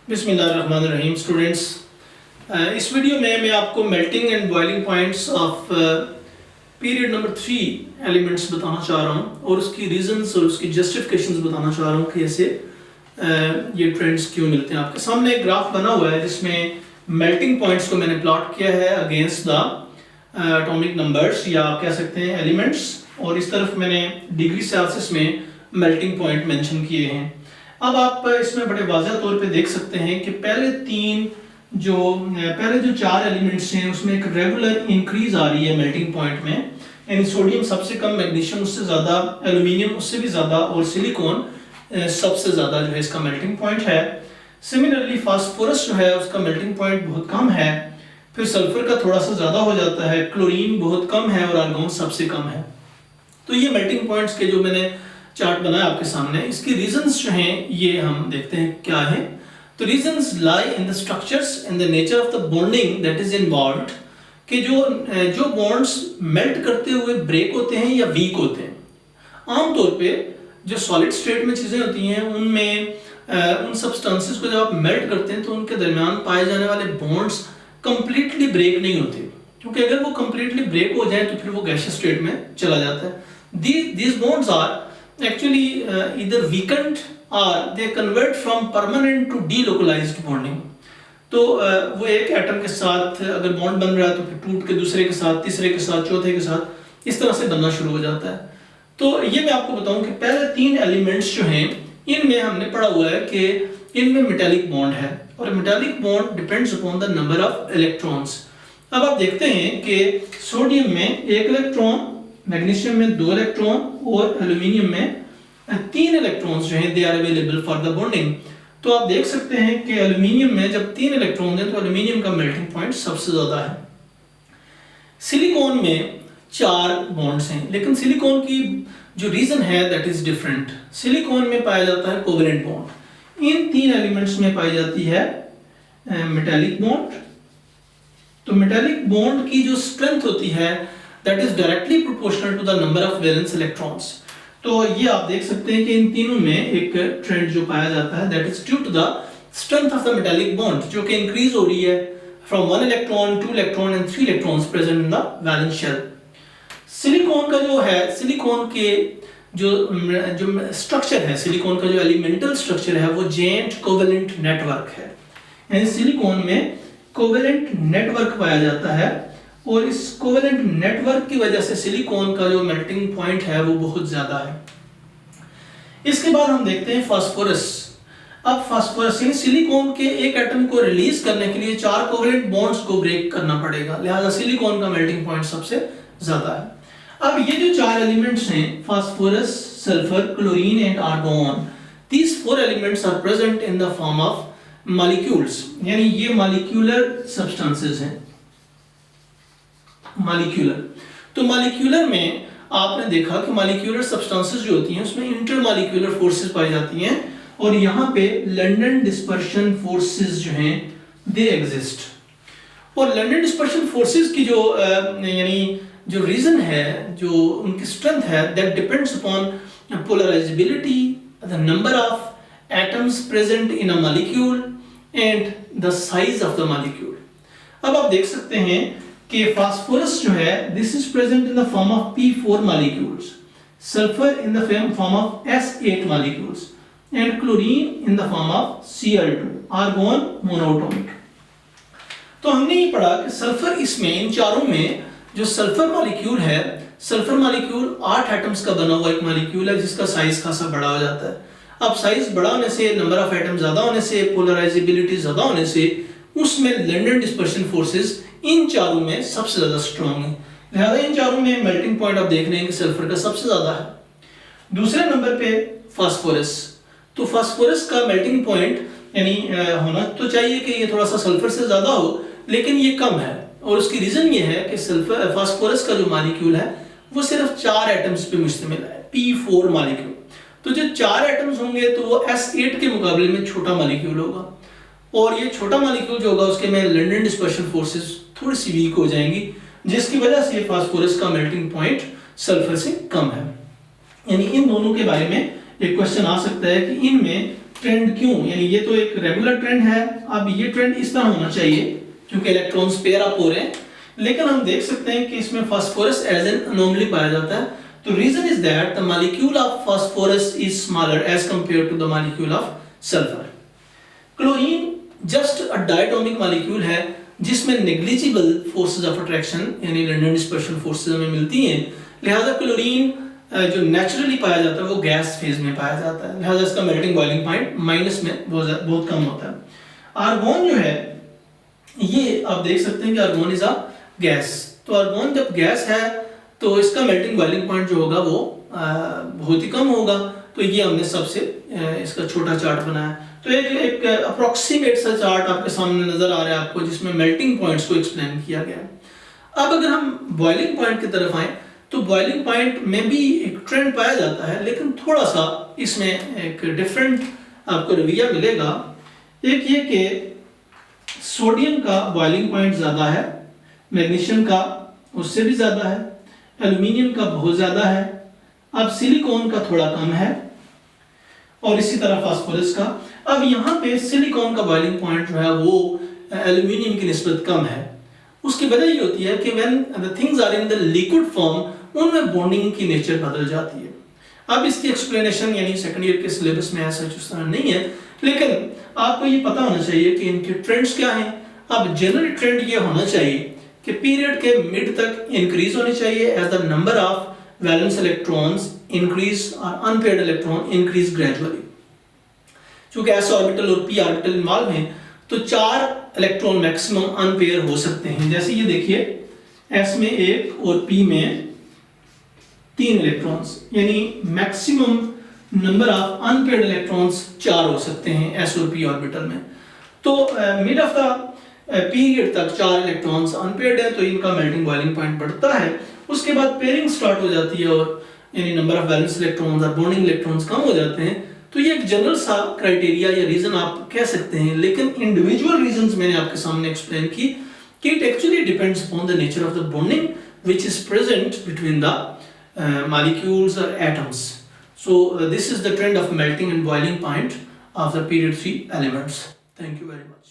बिस्मिल्लाहिर्रहमानिर्रहीम स्टूडेंट्स, इस वीडियो में मैं आपको melting and boiling points of period number 3 elements बताना चाह रहा हूँ और उसकी रीजंस और उसकी जस्टिफिकेशंस बताना चाह रहा हूँ कि ऐसे ये ट्रेंड्स क्यों मिलते हैं। आपके सामने एक ग्राफ बना हुआ है जिसमें मेल्टिंग पॉइंट्स को मैंने प्लॉट किया है अगेंस्ट द एटॉमिक नंबर्स या आप कह सकते हैं एलिमेंट्स, और इस तरफ मैंने डिग्री सेल्सियस में मेल्टिंग पॉइंट मेंशन किए हैं। अब आप इसमें बड़े वाज़ह तौर पे देख सकते हैं कि पहले जो चार एलिमेंट्स हैं उसमें एक रेगुलर इंक्रीज आ रही है मेल्टिंग पॉइंट में, यानी सोडियम सबसे कम, मैग्नीशियम उससे ज़्यादा, एल्यूमिनियम उससे भी ज़्यादा और सिलिकॉन सबसे ज़्यादा जो है इसका मेल्टिंग पॉइंट है। सिमिलरली फास्फोरस जो है उसका मेल्टिंग पॉइंट बहुत कम है, फिर सल्फर का थोड़ा सा ज़्यादा हो जाता है, क्लोरीन बहुत कम है और आर्गोन सबसे कम है। तो ये मेल्टिंग पॉइंट्स के जो मैंने चार्ट बनाया आपके सामने, इसके रीजंस जो हैं ये हम देखते हैं क्या है। तो reasons lie in the structures and the nature of the bonding that is involved, कि जो बॉन्ड्स मेल्ट करते हुए ब्रेक होते हैं या वीक होते हैं। आमतौर पे जो सॉलिड स्टेट में चीज़ें होती हैं उनमें उन सब्सटेंसेस को जब आप मेल्ट करते हैं तो उनके दरमियान पाए जाने वाले बॉन्ड्स कंप्लीटली ब्रेक नहीं होते, क्योंकि अगर वो कंप्लीटली ब्रेक हो जाए तो फिर वो गैसियस स्टेट में चला जाता है। These bonds are actually either weakened or they convert from permanent to delocalized bonding। तो वो एक एटम के साथ अगर बॉन्ड बन रहा है तो फिर टूट के दूसरे के साथ, तीसरे के साथ, चौथे के साथ इस तरह से बनना शुरू हो जाता है। तो ये मैं आपको बताऊं कि पहले तीन एलिमेंट्स जो हैं इनमें हमने पढ़ा हुआ है कि इनमें मेटालिक बॉन्ड है और metallic bond depends upon the number of electrons. अब आप देखते हैं कि सोडियम में 1 इलेक्ट्रॉन, मैग्नीशियम में 2 इलेक्ट्रॉन और एल्यूमिनियम में 3 इलेक्ट्रॉन्स जो हैं they are available for the bonding. तो आप देख सकते हैं कि एल्यूमिनियम में जब 3 इलेक्ट्रॉन हैं तो एल्यूमिनियम का मेल्टिंग पॉइंट सबसे ज्यादा है। सिलिकॉन में 4 बॉन्ड्स हैं, लेकिन सिलिकॉन की जो रीजन है दैट इज डिफरेंट। सिलिकॉन में पाया जाता है कोवेलेंट बॉन्ड, इन 3 एलिमेंट्स में पाई जाती है मेटालिक बॉन्ड। तो मेटालिक बॉन्ड की जो स्ट्रेंथ होती है that is directly proportional to the number of valence electrons। तो ये आप देख सकते हैं कि इन तीनों में एक ट्रेंड जो पाया जाता है that is due to the strength of the metallic bond, जो कि इंक्रीज हो रही है from 1 electron, 2 electron and 3 electrons present in the valence shell। Silicon का जो है, सिलिकॉन के जो स्ट्रक्चर है, सिलिकॉन का जो एलिमेंटल स्ट्रक्चर है वो जेंट कोवेलेंट नेटवर्क है, यानी सिलिकॉन में कोवेलेंट नेटवर्क पाया जाता है और इस कोवेलेंट नेटवर्क की वजह से सिलिकॉन का जो मेल्टिंग पॉइंट है वो बहुत ज्यादा है। इसके बाद हम देखते हैं फास्फोरस। अब फास्फोरस यानी सिलिकॉन के एक एटम को रिलीज करने के लिए 4 कोवेलेंट बॉन्ड्स को ब्रेक करना पड़ेगा, लिहाजा सिलिकॉन का मेल्टिंग पॉइंट सबसे ज्यादा है। अब ये जो 4 एलिमेंट्स हैं, phosphorus, sulphur, chlorine and argon, these 4 elements are present in the form of molecules, यानी ये मॉलिक्यूलर सब्सटेंसेस हैं। मॉलिक्यूलर, तो मॉलिक्यूलर में आपने देखा कि मॉलिक्यूलर सब्सटेंसेस जो होती हैं उसमें इंटरमॉलिक्यूलर फोर्सेस पाई जाती हैं और यहाँ पे लंदन डिस्पर्शन फोर्सेस जो हैं दे एग्जिस्ट। और लंदन डिस्पर्शन फोर्सेस की जो यानी जो रीजन है, जो उनकी स्ट्रेंथ है, that depends upon polarisability, the number of atoms present in a molecule and the size of the molecule. अब आप देख सकते हैं कि फास्फोरस जो है this is present in the form of P4 molecules, sulphur in the form of S8 molecules and chlorine in the form of Cl2, argon monoatomic. तो हमने ये पढ़ा कि सल्फर, इसमें इन चारों में जो सल्फर मॉलिक्यूल है, सल्फर मॉलिक्यूल 8 एटम्स का बना हुआ एक मॉलिक्यूल है जिसका साइज खासा बड़ा हो जाता है। अब साइज बड़ा होने से, नंबर ऑफ एटम ज्यादा होने से, पोलराइजेबिलिटी ज्यादा होने से उसमें लंदन डिस्पर्शन फोर्सेस इन चारों में सबसे ज्यादा स्ट्रॉन्ग है, लिहाजा इन चारों में मेल्टिंग पॉइंट आप देख रहे हैं कि सल्फर का सबसे ज्यादा है। दूसरे नंबर पे फास्फोरस, तो फास्फोरस का मेल्टिंग पॉइंट यानी होना तो चाहिए कि ये थोड़ा सा सल्फर से ज्यादा हो, लेकिन ये कम है और उसकी रीजन ये है कि सल्फर, फास्फोरस का जो मॉलिक्यूल है वो सिर्फ 4 एटम्स पे मुश्तमिल है, P4 मॉलिक्यूल। तो जो 4 एटम्स होंगे तो वो S8 के मुकाबले में छोटा मॉलिक्यूल होगा और ये छोटा मॉलिक्यूल जो होगा उसके में लंदन डिस्पर्शन फोर्सेस थोड़ी सी वीक हो जाएंगी, जिसकी वजह से फास्फोरस का मेल्टिंग पॉइंट सल्फर से कम है। यानी इन दोनों के बारे में एक क्वेश्चन आ सकता है कि इनमें ट्रेंड क्यों, यानी ये तो एक रेगुलर ट्रेंड है, अब ये ट्रेंड इस तरह होना चाहिए क्योंकि इलेक्ट्रॉन्स पेयर अप हो रहे हैं, लेकिन हम देख सकते हैं कि इसमें फास्फोरस एज एन अनोमली पाया जाता है। तो reason is that the molecule of phosphorus is smaller as compare to the molecule of sulphur. Chlorine just a diatomic molecule है जिसमें नेग्लिजिबल फोर्सेस ऑफ अट्रैक्शन यानी लंडन डिस्पर्शन फोर्सेस हमें मिलती हैं, लिहाजा क्लोरीन जो नेचुरली पाया जाता है वो गैस फेज में पाया जाता है, लिहाजा इसका मेल्टिंग बॉइलिंग पॉइंट माइनस में बहुत कम होता है। आर्गोन जो है ये आप देख सकते हैं कि आर्गोन इज अ गैस, तो आर्गोन जब गैस है तो इसका मेल्टिंग बॉइलिंग पॉइंट जो होगा वो बहुत ही कम होगा। तो ये हमने सबसे इसका छोटा चार्ट बनाया, तो एक अप्रोक्सीमेट सा चार्ट आपके सामने नजर आ रहा है आपको जिसमें मेल्टिंग पॉइंट्स को एक्सप्लेन किया गया है। अब अगर हम बॉइलिंग पॉइंट की तरफ आए तो बॉइलिंग पॉइंट में भी एक ट्रेंड पाया जाता है, लेकिन थोड़ा सा इसमें एक डिफरेंट आपको रवैया मिलेगा। एक ये कि सोडियम का बॉइलिंग पॉइंट ज़्यादा है, मैग्नीशियम का उससे भी ज़्यादा है, एल्यूमिनियम का बहुत ज़्यादा है, अब सिलिकॉन का थोड़ा कम है और इसी तरह फास्फोरस का। अब यहाँ पे सिलिकॉन का बॉइलिंग पॉइंट जो है वो एल्यूमिनियम की निस्बत कम है। उसकी वजह ये होती है कि when the things are in the liquid form उनमें बॉन्डिंग की नेचर बदल जाती है। अब इसकी एक्सप्लेनेशन यानी सेकंड ईयर के सिलेबस में ऐसा उस तरह नहीं है, लेकिन आपको ये पता होना चाहिए कि इनके ट्रेंड्स क्या हैं। अब जनरल ट्रेंड ये होना चाहिए कि पीरियड के मिड तक इंक्रीज होनी चाहिए as the number of valence electrons increase और अनपेयर्ड इलेक्ट्रॉन इंक्रीज ग्रेजुअली। चूंकि एस ऑर्बिटल और पी ऑर्बिटल इन्वॉल्व हैं तो 4 इलेक्ट्रॉन मैक्सिमम अनपेयर हो सकते हैं। जैसे ये देखिए एस में 1 और पी में 3 इलेक्ट्रॉन्स, यानी maximum number of unpaired electrons 4 हो सकते हैं एस और पी ऑर्बिटल में। तो मिड ऑफ द पीरियड तक 4 इलेक्ट्रॉन्स अनपेयर्ड है तो इनका मेल्टिंग बॉइलिंग पॉइंट बढ़ता है। उसके बाद पेयरिंग स्टार्ट हो जाती है और यानी नंबर ऑफ वैलेंस इलेक्ट्रॉन्स और बॉन्डिंग इलेक्ट्रॉन्स कम हो जाते हैं। तो ये एक जनरल सा क्राइटेरिया या रीजन आप कह सकते हैं, लेकिन इंडिविजुअल रीजंस मैंने आपके सामने एक्सप्लेन की कि it actually depends upon the nature of the bonding which is present between the molecules or atoms. So this is the trend of melting and boiling point of the period 3 elements. Thank you very much.